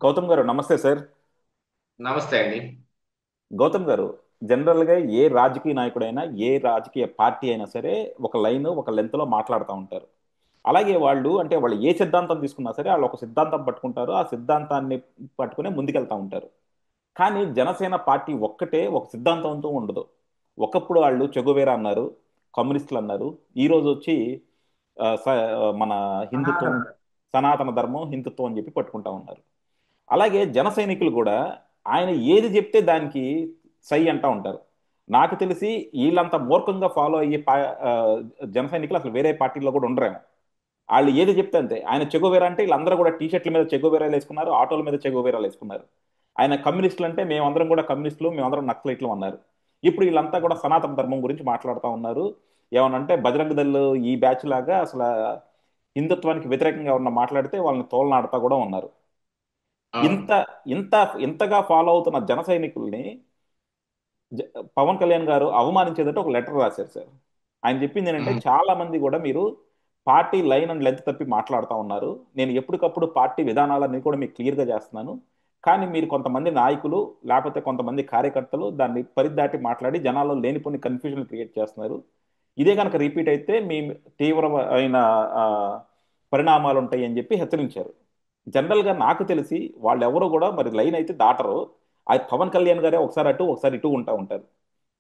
గౌతమ్ గారు నమస్తే సార్. నమస్తే అండి. గౌతమ్ గారు, జనరల్గా ఏ రాజకీయ నాయకుడైనా ఏ రాజకీయ పార్టీ అయినా సరే ఒక లైన్ ఒక లెంత్లో మాట్లాడుతూ ఉంటారు. అలాగే వాళ్ళు ఏ సిద్ధాంతం తీసుకున్నా సరే వాళ్ళు ఒక సిద్ధాంతం పట్టుకుంటారు, ఆ సిద్ధాంతాన్ని పట్టుకునే ముందుకెళ్తా ఉంటారు. కానీ జనసేన పార్టీ ఒక్కటే ఒక సిద్ధాంతంతో ఉండదు. ఒకప్పుడు వాళ్ళు చెగువేరా అన్నారు, కమ్యూనిస్టులు అన్నారు. ఈరోజు వచ్చి మన హిందుత్వం, సనాతన సనాతన ధర్మం, హిందుత్వం అని చెప్పి పట్టుకుంటా ఉన్నారు. అలాగే జన సైనికులు కూడా ఆయన ఏది చెప్తే దానికి సై అంటా ఉంటారు. నాకు తెలిసి వీళ్ళంత మూర్ఖంగా ఫాలో అయ్యే జన సైనికులు అసలు వేరే పార్టీల్లో కూడా ఉండరేమో. వాళ్ళు ఏది చెప్తే అంతే. ఆయన చెగోవేరా అంటే వీళ్ళందరూ కూడా టీ షర్ట్ల మీద చెగోవేరాలు వేసుకున్నారు, ఆటోల మీద చెగోవేరాలు వేసుకున్నారు. ఆయన కమ్యూనిస్టులు అంటే మేమందరం కూడా కమ్యూనిస్టులు, మేమందరం నక్సలైట్లు అన్నారు. ఇప్పుడు వీళ్ళంతా కూడా సనాతన ధర్మం గురించి మాట్లాడుతూ ఉన్నారు. ఏమనంటే బజరంగ దళ్ ఈ బ్యాచ్ లాగా అసలు హిందుత్వానికి వ్యతిరేకంగా ఉన్న మాట్లాడితే వాళ్ళని తోలనాడుతా కూడా ఉన్నారు. అవును. ఇంత ఇంత ఇంతగా ఫాలో అవుతున్న జన సైనికుల్ని జ- పవన్ కళ్యాణ్ గారు అవమానించేదంటే ఒక లెటర్ రాశారు సార్. ఆయన చెప్పింది ఏంటంటే ఉమ్. చాలా మంది కూడా మీరు పార్టీ లైన్ అండ్ లెంత్ తప్పి మాట్లాడుతూ ఉన్నారు. నేను ఎప్పటికప్పుడు పార్టీ విధానాలన్నీ కూడా మీకు క్లియర్గా చేస్తున్నాను. కానీ మీరు కొంతమంది నాయకులు లేకపోతే కొంతమంది కార్యకర్తలు దాన్ని పరిదాటి మాట్లాడి జనాల్లో లేనిపోని కన్ఫ్యూజన్ క్రియేట్ చేస్తున్నారు. ఇదే కనుక రిపీట్ అయితే మీ తీవ్రమైన ఆ, పరిణామాలు ఉంటాయి అని చెప్పి హెచ్చరించారు. జనరల్గా నాకు తెలిసి వాళ్ళెవరూ కూడా మరి లైన్ అయితే దాటరు. ఆ పవన్ కళ్యాణ్ గారే ఒకసారి అటు ఒకసారి ఇటు ఉంటా ఉంటారు.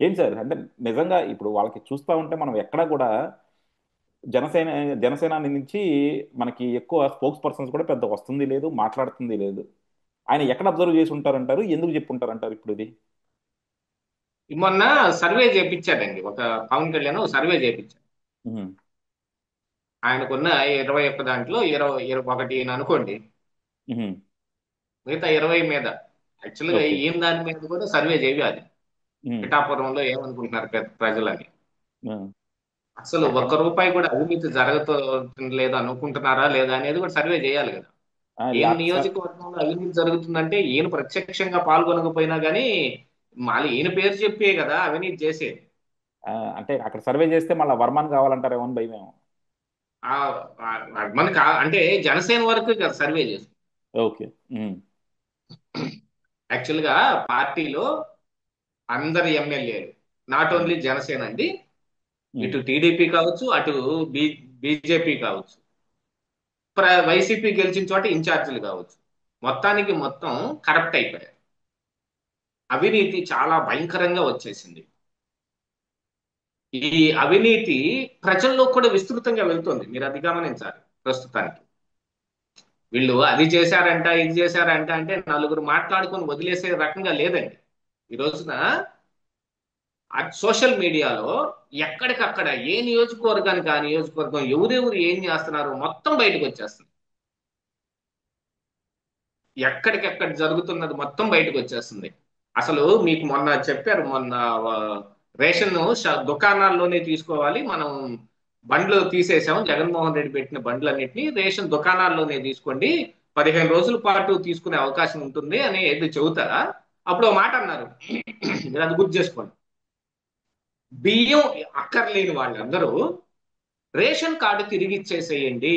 ఏం సార్ అంటే నిజంగా ఇప్పుడు వాళ్ళకి చూస్తూ ఉంటే మనం ఎక్కడా కూడా జనసేన జనసేన నుంచి మనకి ఎక్కువ స్పోక్స్ పర్సన్స్ కూడా పెద్ద వస్తుంది లేదు, మాట్లాడుతుంది లేదు. ఆయన ఎక్కడ అబ్జర్వ్ చేసి ఉంటారంటారు, ఎందుకు చెప్పుంటారంటారు ఇప్పుడు ఇది? మొన్న సర్వే చేపించాడండి. పవన్ కళ్యాణ్ ఒక సర్వే చేపించాడు. ఉహుం, ఆయనకున్న 21 దాంట్లో 21 ఈయన అనుకోండి. ఉహుం, మిగతా 20 మీద యాక్చువల్గా ఓకే. ఈయన దాని మీద కూడా సర్వే చేయాలి. ఉహుం, పిఠాపురంలో ఏమనుకుంటున్నారు ప్రజలని. ఉహుం. అసలు అక్కడ ఒక్క రూపాయి కూడా అవినీతి లేదు అనుకుంటున్నారా లేదా అనేది కూడా సర్వే చేయాలి కదా. ఈయన సార్, నియోజకవర్గంలో అవినీతి జరుగుతుందంటే ఈయన ప్రత్యక్షంగా పాల్గొనకపోయినా కానీ మళ్ళీ ఈయన పేరు చెప్పే కదా అవినీతి చేసేది. అంటే అక్కడ సర్వే చేస్తే మళ్ళీ వర్మాన్ కావాలంటారేమో అని భయమేమో. ఆ మనకి అంటే జనసేన వరకు కదా సర్వే చేస్తుంది. ఓకే. ఉహుం, యాక్చువల్ గా పార్టీలో అందరు ఎమ్మెల్యేలు, నాట్ ఉహుం, ఓన్లీ జనసేన అండి, ఉహుం. ఇటు టీడీపీ కావచ్చు, అటు బీజేపీ కావచ్చు, వైసీపీ గెలిచిన చోట ఇన్ఛార్జీలు కావచ్చు, మొత్తానికి మొత్తం కరప్ట్ అయిపోయారు. అవినీతి చాలా భయంకరంగా వచ్చేసింది. ఈ అవినీతి ప్రజల్లో కూడా విస్తృతంగా వెళ్తుంది. మీరు అది గమనించాలి. ప్రస్తుతానికి వీళ్ళు అది చేశారంట ఇది చేశారంట అంటే నలుగురు మాట్లాడుకొని వదిలేసే రకంగా లేదండి. ఈ రోజున సోషల్ మీడియాలో ఎక్కడికక్కడ ఏ నియోజకవర్గానికి ఆ నియోజకవర్గం ఎవరెవరు ఏం చేస్తున్నారో మొత్తం బయటకు వచ్చేస్తుంది. ఎక్కడికెక్కడ జరుగుతున్నది మొత్తం బయటకు వచ్చేస్తుంది. అసలు మీకు మొన్న చెప్పారు, మొన్న ఆ, రేషన్ దుకాణాల్లోనే తీసుకోవాలి మనం. బండ్లు తీసేసాం, జగన్మోహన్ రెడ్డి పెట్టిన బండ్లన్నింటినీ రేషన్ దుకాణాల్లోనే తీసుకోండి, 15 రోజుల పాటు తీసుకునే అవకాశం ఉంటుంది అని ఏది చెబుతారా. అప్పుడు ఒక మాట అన్నారు. మీరు అది గుర్తు చేసుకోండి. బియ్యం అక్కర్లేని వాళ్ళందరూ రేషన్ కార్డు తిరిగి ఇచ్చేసేయండి.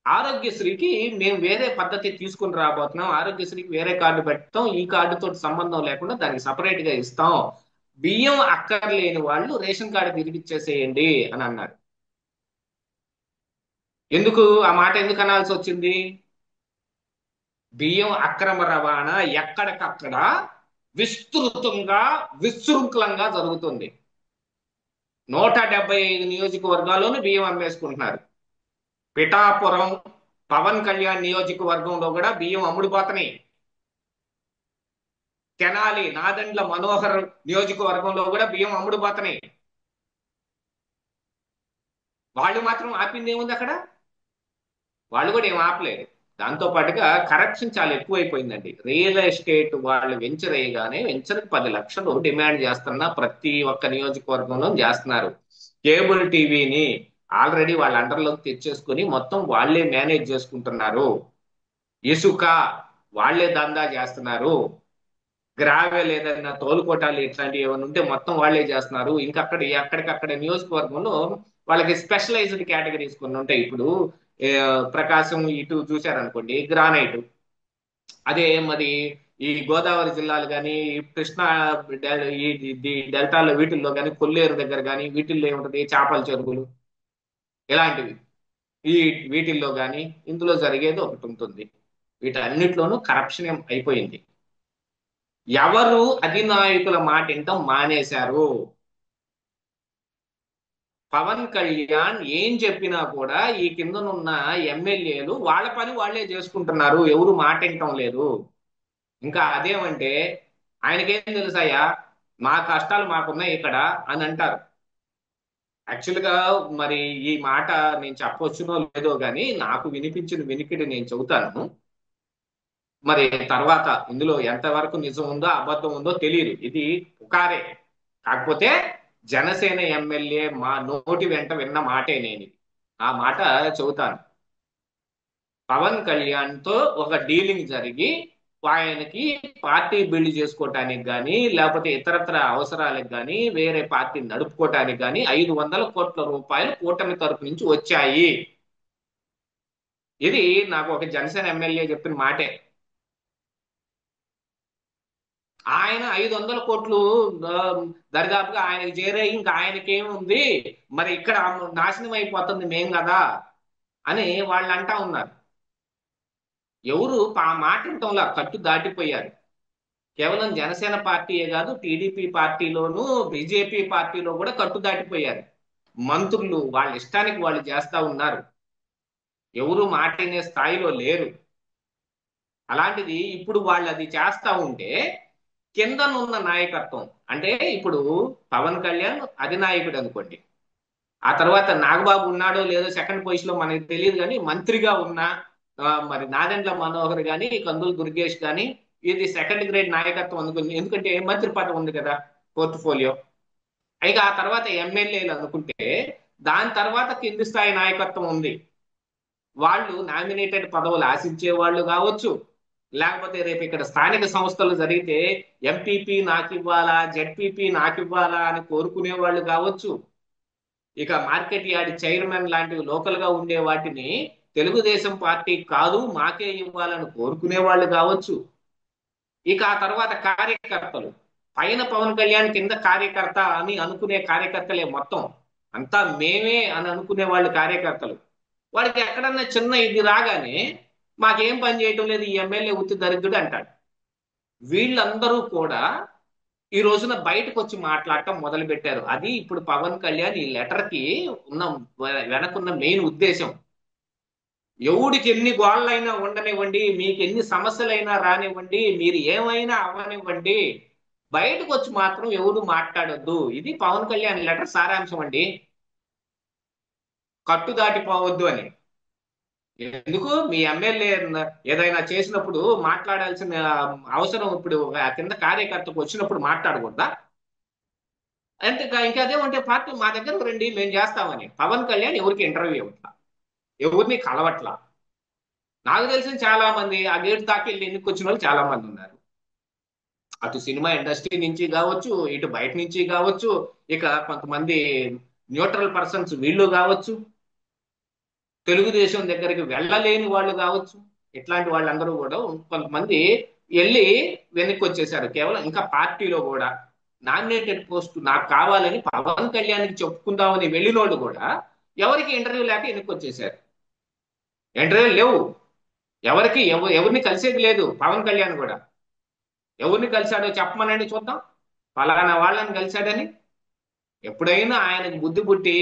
ఆరోగ్యశ్రీకి మేము వేరే పద్ధతి తీసుకుని రాబోతున్నాం, ఆరోగ్యశ్రీకి వేరే కార్డు పెడతాం, ఈ కార్డుతో సంబంధం లేకుండా దానికి సపరేట్ గా ఇస్తాం, బియ్యం అక్కర్లేని వాళ్ళు రేషన్ కార్డు తిరిగి ఇచ్చేసేయండి అని అన్నారు. ఎందుకు ఆ మాట ఎందుకు అనాల్సి వచ్చింది? బియ్యం అక్రమ రవాణా ఎక్కడికక్కడ విస్తృతంగా విశృంఖలంగా జరుగుతుంది. 175 నియోజకవర్గాల్లోనూ బియ్యం అమ్మేసుకుంటున్నారు. పిఠాపురం పవన్ కళ్యాణ్ నియోజకవర్గంలో కూడా బియ్యం అమ్ముడుపోతున్నాయి. తెనాలి నాదెండ్ల మనోహర్ నియోజకవర్గంలో కూడా బియ్యం అమ్ముడుపోతున్నాయి. వాళ్ళు మాత్రం ఆపింది ఏముంది అక్కడ? వాళ్ళు కూడా ఏం ఆపలేదు. దాంతో పాటుగా కరప్షన్ చాలా ఎక్కువైపోయిందండి. రియల్ ఎస్టేట్ వాళ్ళు వెంచర్ వేయగానే వెంచర్కి 10 లక్షలు డిమాండ్ చేస్తున్న ప్రతి ఒక్క నియోజకవర్గంలో చేస్తున్నారు. కేబుల్ టీవీని ఆల్రెడీ వాళ్ళ అండర్లోకి తెచ్చేసుకుని మొత్తం వాళ్ళే మేనేజ్ చేసుకుంటున్నారు. ఇసుక వాళ్ళే దందా చేస్తున్నారు. గ్రావెల్ ఏదైనా తోలుకోటాలు ఇట్లాంటివి ఏమైనా ఉంటే మొత్తం వాళ్ళే చేస్తున్నారు. ఇంకా అక్కడ ఎక్కడికక్కడ నియోజకవర్గంలో వాళ్ళకి స్పెషలైజ్డ్ కేటగిరీస్ కొన్ని ఉంటాయి. ఇప్పుడు ఏ, ప్రకాశం ఇటు చూశారనుకోండి గ్రానైట్. అదే మరి ఈ గోదావరి జిల్లాలు కానీ కృష్ణా ఈ డెల్టాలో వీటిల్లో కానీ కొల్లేరు దగ్గర కానీ వీటిల్లో ఏముంటది చేపల చెరువులు ఇలాంటివి. ఈ వీటిల్లో కానీ ఇందులో జరిగేది ఒకటి ఉంటుంది. వీటన్నిటిలోనూ కరప్షన్ అయిపోయింది. ఎవరు అధినాయకుల మాట వినటం మానేశారు. పవన్ కళ్యాణ్ ఏం చెప్పినా కూడా ఈ కిందనున్న ఎమ్మెల్యేలు వాళ్ళ పని వాళ్ళే చేసుకుంటున్నారు, ఎవరు మాట వినటం లేదు. ఇంకా అదేమంటే ఆయనకేం తెలుసయ్యా, మా కష్టాలు మాకున్నాయి ఇక్కడ అని అంటారు. యాక్చువల్ గా మరి ఈ మాట నేను చెప్పొచ్చునో లేదో గాని నాకు వినిపించిన వినికిడి నేను చెబుతాను. మరి తర్వాత ఇందులో ఎంతవరకు నిజం ఉందో అబద్ధం ఉందో తెలియదు, ఇది పుకారే. కాకపోతే జనసేన ఎమ్మెల్యే మా నోటి వెంట విన్న మాటే నేను ఆ మాట చెబుతాను. పవన్ కళ్యాణ్ తో ఒక డీలింగ్ జరిగి ఆయనకి పార్టీ బిల్డ్ చేసుకోవటానికి కానీ లేకపోతే ఇతరత్ర అవసరాలకు కానీ వేరే పార్టీ నడుపుకోవటానికి కానీ 500 కోట్ల రూపాయలు కూటమి తరపు నుంచి వచ్చాయి. ఇది నాకు ఒక జనసేన ఎమ్మెల్యే చెప్పిన మాటే. ఆయన 500 కోట్లు ఆ, దరిదాపుగా ఆయనకి చేరే ఇంకా ఆయనకేముంది, మరి ఇక్కడ నాశనం అయిపోతుంది మేం కదా అని వాళ్ళు అంటా ఉన్నారు. ఎవరు ఆ మాట వినటంలా కట్టు దాటిపోయారు. కేవలం జనసేన పార్టీయే కాదు, టీడీపీ పార్టీలోను బీజేపీ పార్టీలో కూడా కట్టు దాటిపోయారు. మంత్రులు వాళ్ళ ఇష్టానికి వాళ్ళు చేస్తా ఉన్నారు, ఎవరు మాట వినే స్థాయిలో లేరు. అలాంటిది ఇప్పుడు వాళ్ళు అది చేస్తా ఉంటే కిందనున్న నాయకత్వం అంటే ఇప్పుడు పవన్ కళ్యాణ్ అధినాయకుడు అనుకోండి, ఆ తర్వాత నాగబాబు ఉన్నాడో లేదో సెకండ్ పొజిషన్ లో మనకి తెలియదు కానీ మంత్రిగా ఉన్న మరి నాదెండ్ల మనోహర్ గాని కందులు దుర్గేష్ గాని ఇది సెకండ్ గ్రేడ్ నాయకత్వం అనుకుంది, ఎందుకంటే మంత్రి పదవి ఉంది కదా పోర్ట్ఫోలియో. అయితే ఆ తర్వాత ఎమ్మెల్యేలు అనుకుంటే దాని తర్వాత కింది స్థాయి నాయకత్వం ఉంది. వాళ్ళు నామినేటెడ్ పదవులు ఆశించే వాళ్ళు కావచ్చు, లేకపోతే రేపు ఇక్కడ స్థానిక సంస్థలు జరిగితే ఎంపీపీ నాకు ఇవ్వాలా జెడ్పీపీ నాకు ఇవ్వాలా అని కోరుకునే వాళ్ళు కావచ్చు. ఇక మార్కెట్ యార్డ్ చైర్మన్ లాంటివి లోకల్ గా ఉండే వాటిని తెలుగుదేశం పార్టీ కాదు మాకే ఇవ్వాలని కోరుకునే వాళ్ళు కావచ్చు. ఇక ఆ తర్వాత కార్యకర్తలు, పైన పవన్ కళ్యాణ్ కింద కార్యకర్త అని అనుకునే కార్యకర్తలే మొత్తం, అంతా మేమే అని అనుకునే వాళ్ళు కార్యకర్తలు. వాడికి ఎక్కడన్నా చిన్న ఇది రాగానే మాకేం పని చేయటం లేదు ఈ ఎమ్మెల్యే ఉత్తి దరిద్రుడు అంటాడు. వీళ్ళందరూ కూడా ఈ రోజున బయటకు వచ్చి మాట్లాడటం మొదలు పెట్టారు. అది ఇప్పుడు పవన్ కళ్యాణ్ ఈ లెటర్ కి ఉన్న వెనకున్న మెయిన్ ఉద్దేశం. ఎవడికి ఎన్ని గోళ్ళైనా ఉండనివ్వండి, మీకు ఎన్ని సమస్యలైనా రానివ్వండి, మీరు ఏమైనా అవ్వనివ్వండి, బయటకు వచ్చి మాత్రం ఎవరు మాట్లాడొద్దు. ఇది పవన్ కళ్యాణ్ లెటర్ సారాంశం అండి. కట్టు దాటిపోవద్దు అని. ఎందుకు మీ ఎమ్మెల్యే ఏదైనా చేసినప్పుడు మాట్లాడాల్సిన అవసరం ఇప్పుడు కింద కార్యకర్తకు వచ్చినప్పుడు మాట్లాడకూడదా? అంటే ఇంకా అదేమంటే పార్టీ మా దగ్గరకు రండి మేము చేస్తామని పవన్ కళ్యాణ్ ఎవరికి ఇంటర్వ్యూ ఇవ్వట్లా, ఎవరిని కలవట్లా. నాకు తెలిసిన చాలా మంది ఆ గేట్ దాకా వెళ్ళి ఎన్నిక వచ్చిన వాళ్ళు చాలా మంది ఉన్నారు. అటు సినిమా ఇండస్ట్రీ నుంచి కావచ్చు, ఇటు బయట నుంచి కావచ్చు, ఇక కొంతమంది న్యూట్రల్ పర్సన్స్ వీళ్ళు కావచ్చు, తెలుగుదేశం దగ్గరికి వెళ్ళలేని వాళ్ళు కావచ్చు. ఇట్లాంటి వాళ్ళందరూ కూడా కొంతమంది వెళ్ళి వెనక్కి వచ్చేసారు. కేవలం ఇంకా పార్టీలో కూడా నామినేటెడ్ పోస్ట్ నాకు కావాలని పవన్ కళ్యాణ్కి చెప్పుకుందామని వెళ్ళినోళ్ళు కూడా ఎవరికి ఇంటర్వ్యూ లేక వెనక్కి వచ్చేసారు. ఇంటర్వ్యూ లేవు, ఎవరికి ఎవరిని కలిసేది లేదు. పవన్ కళ్యాణ్ కూడా ఎవరిని కలిశాడో చెప్పమనండి చూద్దాం, ఫలానా వాళ్ళని కలిశాడని. ఎప్పుడైనా ఆయనకు బుద్ధి పుట్టి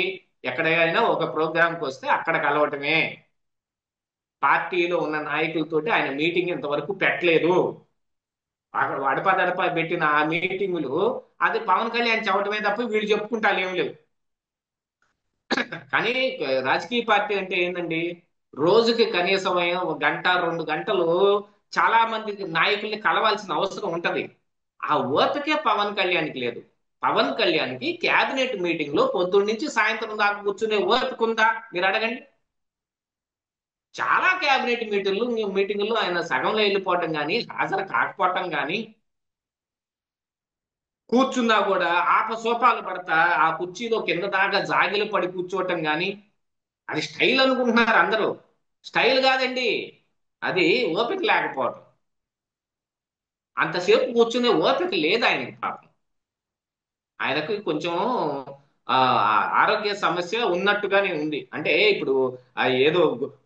ఎక్కడైనా ఒక ప్రోగ్రాంకి వస్తే అక్కడ కలవటమే. పార్టీలో ఉన్న నాయకులతోటి ఆయన మీటింగ్ ఇంతవరకు పెట్టలేదు. అక్కడ అడపదడప పెట్టిన ఆ మీటింగులు అది పవన్ కళ్యాణ్ చెప్పడమే తప్ప వీళ్ళు చెప్పుకుంటారు ఏం లేవు. కానీ రాజకీయ పార్టీ అంటే ఏంటండి, రోజుకి కనీసం ఒక గంట 2 గంటలు చాలా మంది నాయకుల్ని కలవాల్సిన అవసరం ఉంటది. ఆ ఓపికే పవన్ కళ్యాణ్కి లేదు. పవన్ కళ్యాణ్కి క్యాబినెట్ మీటింగ్ లో పొద్దున్న నుంచి సాయంత్రం దాకా కూర్చునే ఓపిక ఉందా మీరు అడగండి. చాలా క్యాబినెట్ మీటింగుల్లో ఆయన సగంలో వెళ్ళిపోవటం కానీ హాజరు కాకపోవటం కానీ, కూర్చున్నా కూడా ఆపసోపాలు పడతా ఆ కుర్చీలో కింద దాకా జాగిలు పడి కూర్చోవటం కానీ, అది స్టైల్ అనుకుంటున్నారు అందరూ. స్టైల్ కాదండి, అది ఓపిక లేకపోవడం. అంతసేపు కూర్చునే ఓపిక లేదు ఆయనకి పాపం. ఆయనకు కొంచెం ఆ ఆరోగ్య సమస్య ఉన్నట్టుగానే ఉంది. అంటే ఇప్పుడు ఏదో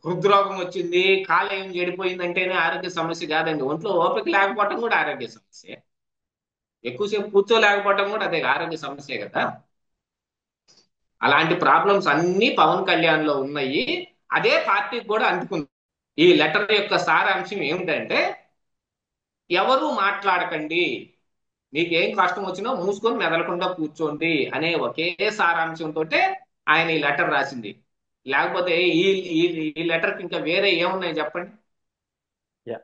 హృద్రోగం వచ్చింది, కాలేయం చెడిపోయింది అంటేనే ఆరోగ్య సమస్య కాదండి. ఒంట్లో ఓపిక లేకపోవటం కూడా ఆరోగ్య సమస్య. ఎక్కువసేపు కూర్చోలేకపోవటం కూడా అదే ఆరోగ్య సమస్యే కదా. అలాంటి ప్రాబ్లమ్స్ అన్ని పవన్ కళ్యాణ్ లో ఉన్నాయి. అదే పార్టీకి కూడా అంటుకుంది. ఈ లెటర్ యొక్క సారాంశం ఏమిటంటే, ఎవరు మాట్లాడకండి, మీకేం కష్టం వచ్చినా మూసుకొని మెదలకుండా కూర్చోండి అనే ఒకే సారాంశంతో ఆయన ఈ లెటర్ రాసింది. లేకపోతే ఈ ఈ ఈ లెటర్కి ఇంకా వేరే ఏమున్నాయి చెప్పండి. యా,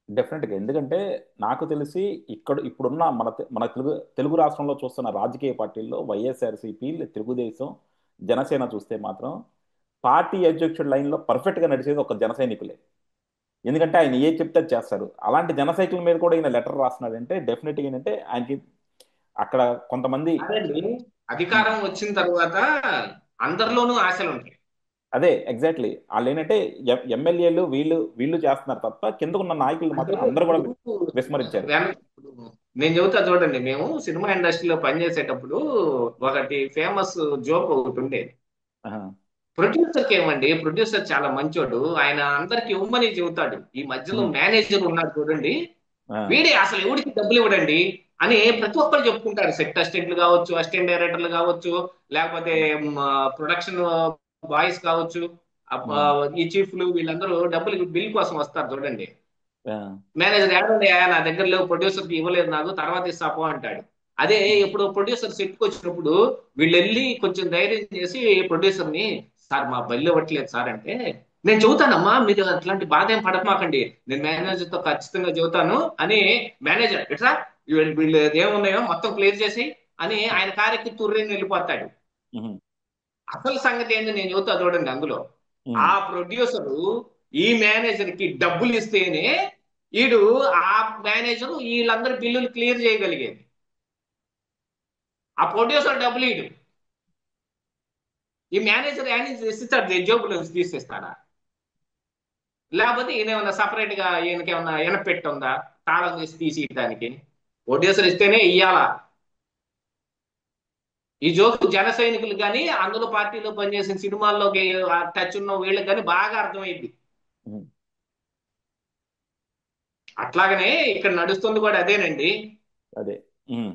డెఫినెట్గా. ఎందుకంటే నాకు తెలిసి ఇప్పుడున్న మన తెలుగు రాష్ట్రంలో చూస్తున్న రాజకీయ పార్టీల్లో వైఎస్ఆర్సీపీ, తెలుగుదేశం, జనసేన చూస్తే మాత్రం పార్టీ అధ్యక్షుడి లైన్లో పర్ఫెక్ట్గా నడిచేది ఒక జన సైనికులే. ఎందుకంటే ఆయన ఏ చెప్తే అది చేస్తారు. అలాంటి జన సైకిల్ మీద కూడా ఈయన లెటర్ రాస్తున్నాడంటే డెఫినెట్గా ఏంటంటే ఆయనకి అక్కడ కొంతమంది. అదండి, ఉమ్, అధికారం వచ్చిన తర్వాత అందరిలోనూ ఆశలు ఉంటాయి. అదే ఎగ్జాక్ట్లీ వాళ్ళు ఏంటంటే ఎమ్మెల్యేలు వీళ్ళు వీళ్ళు చేస్తున్నారు తప్ప కింద ఉన్న నాయకులు అంటే మాత్రం అందరూ కూడా ఇప్పుడు విస్మరించారు. ఇప్పుడు నేను చెబుతా చూడండి. మేము సినిమా ఇండస్ట్రీలో పనిచేసేటప్పుడు ఒకటి ఫేమస్ జోక్ ఒకటి ఉండేది. ఆహా. ప్రొడ్యూసర్కి ఏమండి, ప్రొడ్యూసర్ చాలా మంచోడు, ఆయన అందరికి ఇవ్వమని చెబుతాడు. ఈ మధ్యలో ఉమ్, మేనేజర్ ఉన్నాడు చూడండి, ఆ, వీడే అసలు ఎవరికి డబ్బులు ఇవ్వడండి అని ప్రతి ఒక్కరు చెప్పుకుంటారు. సెట్ అసిస్టెంట్లు కావచ్చు, అసిస్టెంట్ డైరెక్టర్లు కావచ్చు, లేకపోతే ప్రొడక్షన్ బాయ్స్ కావచ్చు, ఉమ్, ఈ చీఫ్లు వీళ్ళందరూ డబ్బులు బిల్ కోసం వస్తారు చూడండి. ఆ, మేనేజర్ ఏడండి, నా దగ్గర లేవు, ప్రొడ్యూసర్కి ఇవ్వలేదు, నాకు తర్వాత ఇస్తాపో అంటాడు. అదే ఉమ్, ఎప్పుడు ప్రొడ్యూసర్ సెట్కి వచ్చినప్పుడు వీళ్ళు వెళ్ళి కొంచెం ధైర్యం చేసి ప్రొడ్యూసర్ని, సార్ మా బల్లి ఇవ్వట్లేదు సార్ అంటే, నేను చెబుతానమ్మా, మీరు అట్లాంటి బాధ ఏం పడమాకండి, నేను మేనేజర్తో ఖచ్చితంగా చెబుతాను అని మేనేజర్ ఎట్లా వీళ్ళు ఏమున్నాయో మొత్తం క్లియర్ చేసి అని ఆయన కారెక్కి తుర్రేని వెళ్ళిపోతాడు. ఉమ్, అసలు సంగతి ఏంది నేను చెబుతా చూడండి అందులో. ఉమ్, ఆ ప్రొడ్యూసరు ఈ మేనేజర్ కి డబ్బులు ఇస్తేనే ఈడు, ఆ మేనేజర్ వీళ్ళందరి బిల్లులు క్లియర్ చేయగలిగేది. ఆ ప్రొడ్యూసర్ డబ్బులు ఈడు, ఈ మేనేజర్ యాడ్ ఇస్తాడు, జోబులు తీసేస్తాడా? లేకపోతే ఈయన ఏమన్నా సపరేట్ గా ఈయనకేమన్నా ఎనపెట్టి ఉందా తాళం తీసి తీసేయడానికి? ప్రొడ్యూసర్ ఇస్తేనే ఇయ్యాలా. ఈ జోక్ జన సైనికులు కానీ, అందులో పార్టీలో పనిచేసిన సినిమాల్లోకి టచ్ ఉన్న వీళ్ళకి కానీ బాగా అర్థమైంది. ఉమ్. అట్లాగనే ఇక్కడ నడుస్తుంది కూడా అదేనండి. అదే. ఉమ్.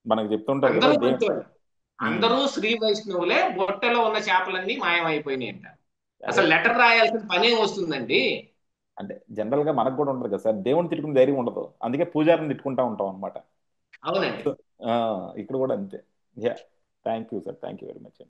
మనకు చెప్తుంటారు కదా అందరూ దే. మంచోళ్ళు, ఉమ్. అందరూ శ్రీ వైష్ణవులే, బొట్టెలో ఉన్న చేపలన్నీ మాయమైపోయినాయి అంట. అదే. అసలు లెటర్ రాయాల్సిన పనే వస్తుందండి. అంటే జనరల్ గా మనకు కూడా ఉండదు కదా సార్, దేవుని తిట్టుకునే ధైర్యం ఉండదు, అందుకే పూజారిని తిట్టుకుంటా ఉంటాం అనమాట. అవునండి. సో ఇక్కడ కూడా అంతే. Yeah. Thank you sir, thank you very much.